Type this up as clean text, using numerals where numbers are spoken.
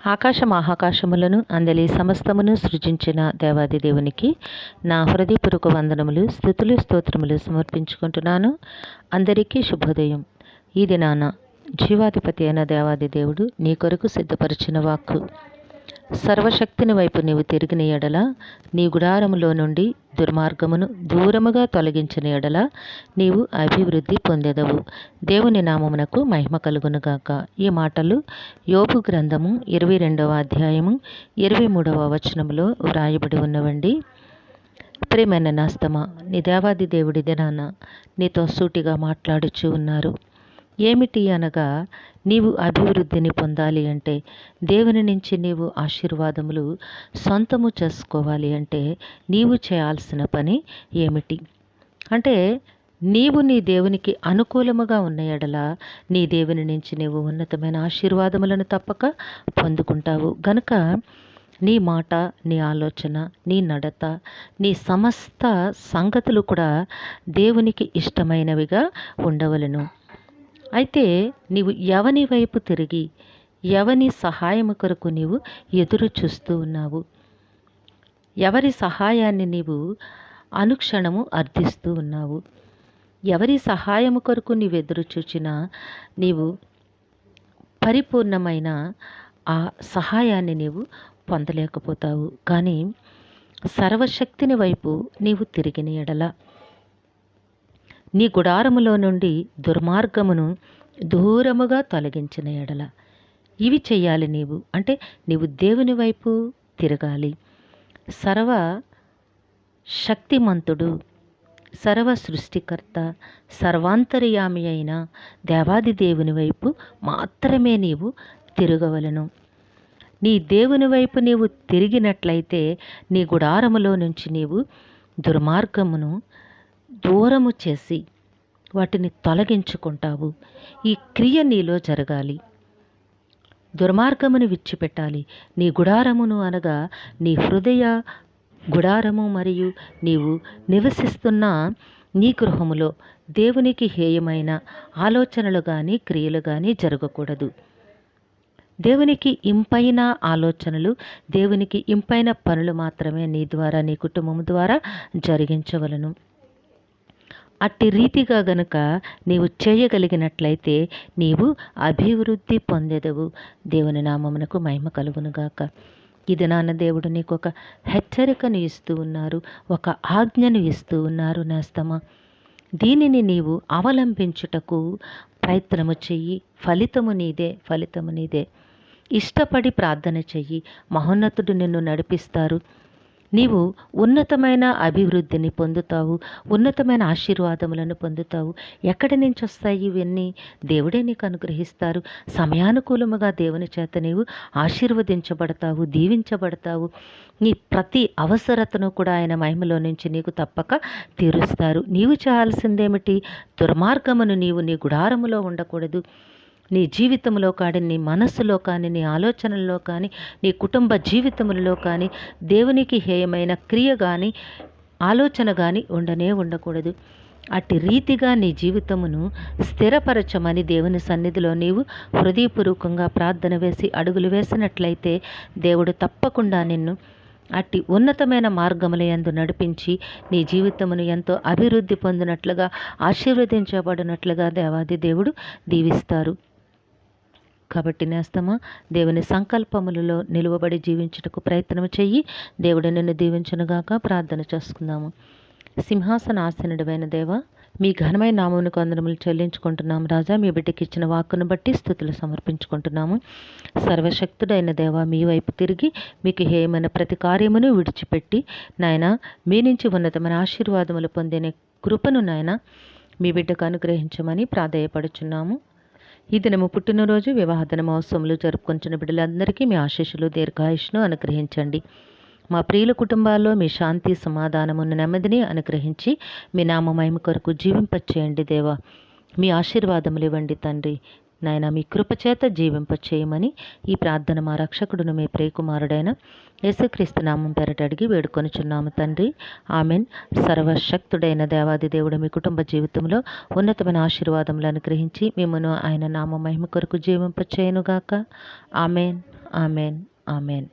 ఆకాశ మహాకాశములను అందలి సమస్తమును సృజించిన దేవాది దేవునికి నా హృదయపూర్వక వందనములు, స్తుతులు, స్తోత్రములు సమర్పించుకుంటున్నాను. అందరికీ శుభోదయం. ఈ దినాన జీవాధిపతి అయిన దేవాది దేవుడు నీ కొరకు సిద్ధపరిచిన వాక్కు. సర్వశక్తిని వైపు నీవు తిరిగిన ఎడల, నీ గుడారములో నుండి దుర్మార్గమును దూరముగా తొలగించిన ఎడల నీవు అభివృద్ధి పొందెదవు. దేవుని నామమునకు మహిమ కలుగునుగాక. ఈ మాటలు యోబు గ్రంథము 22వ అధ్యాయము 23వ వచనములో వ్రాయబడి ఉన్నవండి. ప్రియమైన నాస్తమా, నీ దేవాది దేవుడి దినాన నీతో సూటిగా మాట్లాడుచూ ఉన్నారు. ఏమిటి అనగా, నీవు అభివృద్ధిని పొందాలి అంటే, దేవుని నుంచి నీవు ఆశీర్వాదములు సొంతము చేసుకోవాలి అంటే నీవు చేయాల్సిన పని ఏమిటి అంటే, నీవు నీ దేవునికి అనుకూలముగా ఉన్న ఎడల నీ దేవుని నుంచి నీవు ఉన్నతమైన ఆశీర్వాదములను తప్పక పొందుకుంటావు. గనుక నీ మాట, నీ ఆలోచన, నీ నడత, నీ సమస్త సంగతులు కూడా దేవునికి ఇష్టమైనవిగా ఉండవలను. అయితే నీవు ఎవని వైపు తిరిగి ఎవని సహాయము కొరకు నీవు ఎదురు చూస్తూ ఉన్నావు? ఎవరి సహాయాన్ని నీవు అనుక్షణము అర్థిస్తూ ఉన్నావు? ఎవరి సహాయము కొరకు నీవు ఎదురు చూచినా నీవు పరిపూర్ణమైన ఆ సహాయాన్ని నీవు పొందలేకపోతావు. కానీ సర్వశక్తిని వైపు నీవు తిరిగిన ఎడల, నీ గుడారములో నుండి దుర్మార్గమును దూరముగా తొలగించిన ఎడల, ఇవి చెయ్యాలి నీవు. అంటే నీవు దేవుని వైపు తిరగాలి. సర్వ శక్తిమంతుడు, సర్వ సృష్టికర్త, సర్వాంతర్యామి అయిన దేవాది దేవుని వైపు మాత్రమే నీవు తిరగవలను. నీ దేవుని వైపు నీవు తిరిగినట్లయితే నీ గుడారములో నుంచి నీవు దుర్మార్గమును దూరము చేసి వాటిని తొలగించుకుంటావు. ఈ క్రియ నీలో జరగాలి. దుర్మార్గమును విడిచిపెట్టాలి. నీ గుడారమును అనగా నీ హృదయ గుడారము మరియు నీవు నివసిస్తున్న నీ గృహములో దేవునికి హేయమైన ఆలోచనలు కానీ క్రియలు కానీ జరగకూడదు. దేవునికి ఇంపైన ఆలోచనలు, దేవునికి ఇంపైన పనులు మాత్రమే నీ ద్వారా, నీ కుటుంబం ద్వారా జరిగించవలను. అట్టి రీతిగా గనుక నీవు చేయగలిగినట్లయితే నీవు అభివృద్ధి పొందెదవు. దేవుని నామమునకు మహిమ కలుగునుగాక. ఇది నాన్న దేవుడు నీకు ఒక హెచ్చరికను ఇస్తూ ఉన్నారు, ఒక ఆజ్ఞను ఇస్తూ ఉన్నారు. నేస్తమా, దీనిని నీవు అవలంబించుటకు ప్రయత్నము చెయ్యి. ఫలితము నీదే. ఇష్టపడి ప్రార్థన చెయ్యి. మహోన్నతుడు నిన్ను నడిపిస్తారు. నీవు ఉన్నతమైన అభివృద్ధిని పొందుతావు, ఉన్నతమైన ఆశీర్వాదములను పొందుతావు. ఎక్కడి నుంచి వస్తాయి ఇవన్నీ? దేవుడే నీకు అనుగ్రహిస్తారు. సమయానుకూలముగా దేవుని చేత నీవు ఆశీర్వదించబడతావు, దీవించబడతావు. నీ ప్రతి అవసరతను కూడా ఆయన మహిమలో నుంచి నీకు తప్పక తీరుస్తారు. నీవు చేయాల్సిందేమిటి? దుర్మార్గమును నీవు నీ గుడారములో ఉండకూడదు. నీ జీవితంలో కానీ, నీ మనస్సులో కానీ, నీ ఆలోచనల్లో కానీ, నీ కుటుంబ జీవితంలో కానీ దేవునికి హేయమైన క్రియ కానీ ఆలోచన కానీ ఉండకూడదు. అట్టి రీతిగా నీ జీవితమును స్థిరపరచమని దేవుని సన్నిధిలో నీవు హృదయపూర్వకంగా ప్రార్థన వేసి అడుగులు వేసినట్లయితే దేవుడు తప్పకుండా నిన్ను అట్టి ఉన్నతమైన మార్గముల యందు నడిపించి నీ జీవితమును ఎంతో అభివృద్ధి పొందినట్లుగా, ఆశీర్వదించబడినట్లుగా దేవాది దేవుడు దీవిస్తారు. కాబట్టి నేస్తమా, దేవుని సంకల్పములలో నిలువబడి జీవించుటకు ప్రయత్నం చెయ్యి. దేవుడు నిన్ను దీవించునుగాక. ప్రార్థన చేసుకుందాము. సింహాసనాసనుడైన దేవ, మీ ఘనమైన నామమునకు వందనములు చెల్లించుకుంటున్నాము. రాజా, మీ బిడ్డకి ఇచ్చిన వాక్కును బట్టి స్తుతులు సమర్పించుకుంటున్నాము. సర్వశక్తుడైన దేవ, మీ వైపు తిరిగి మీకు హేయమైన ప్రతి కార్యమును విడిచిపెట్టి నాయన మీ నుంచి ఉన్నతమైన ఆశీర్వాదములు పొందిన కృపను నాయన మీ బిడ్డకు అనుగ్రహించమని ప్రాధేయపడుచున్నాము. ఈ దినము పుట్టినరోజు, వివాహ దిన మహోత్సవములు జరుపుకొంచున్న బిడ్డలందరికీ మీ ఆశీస్సులు, దీర్ఘాయుష్ను అనుగ్రహించండి. మా ప్రియుల కుటుంబాల్లో మీ శాంతి, సమాధానమును, నెమ్మదిని అనుగ్రహించి మీ నామ మహిమ కొరకు జీవింపచేయండి. దేవా, మీ ఆశీర్వాదములు ఇవ్వండి తండ్రి. నాయన మీ కృపచేత జీవింపచేయమని ఈ ప్రార్థన మా రక్షకుడును మీ ప్రియకుమారుడైన యేసుక్రీస్తు నామం పేరట అడిగి వేడుకొనుచున్నాము తండ్రి. ఆమెన్. సర్వశక్తుడైన దేవాది దేవుడు మీ కుటుంబ జీవితంలో ఉన్నతమైన ఆశీర్వాదములు అనుగ్రహించి మిమ్మను ఆయన నామ మహిమ కొరకు జీవింపచేయునుగాక. ఆమెన్. ఆమెన్. ఆమెన్.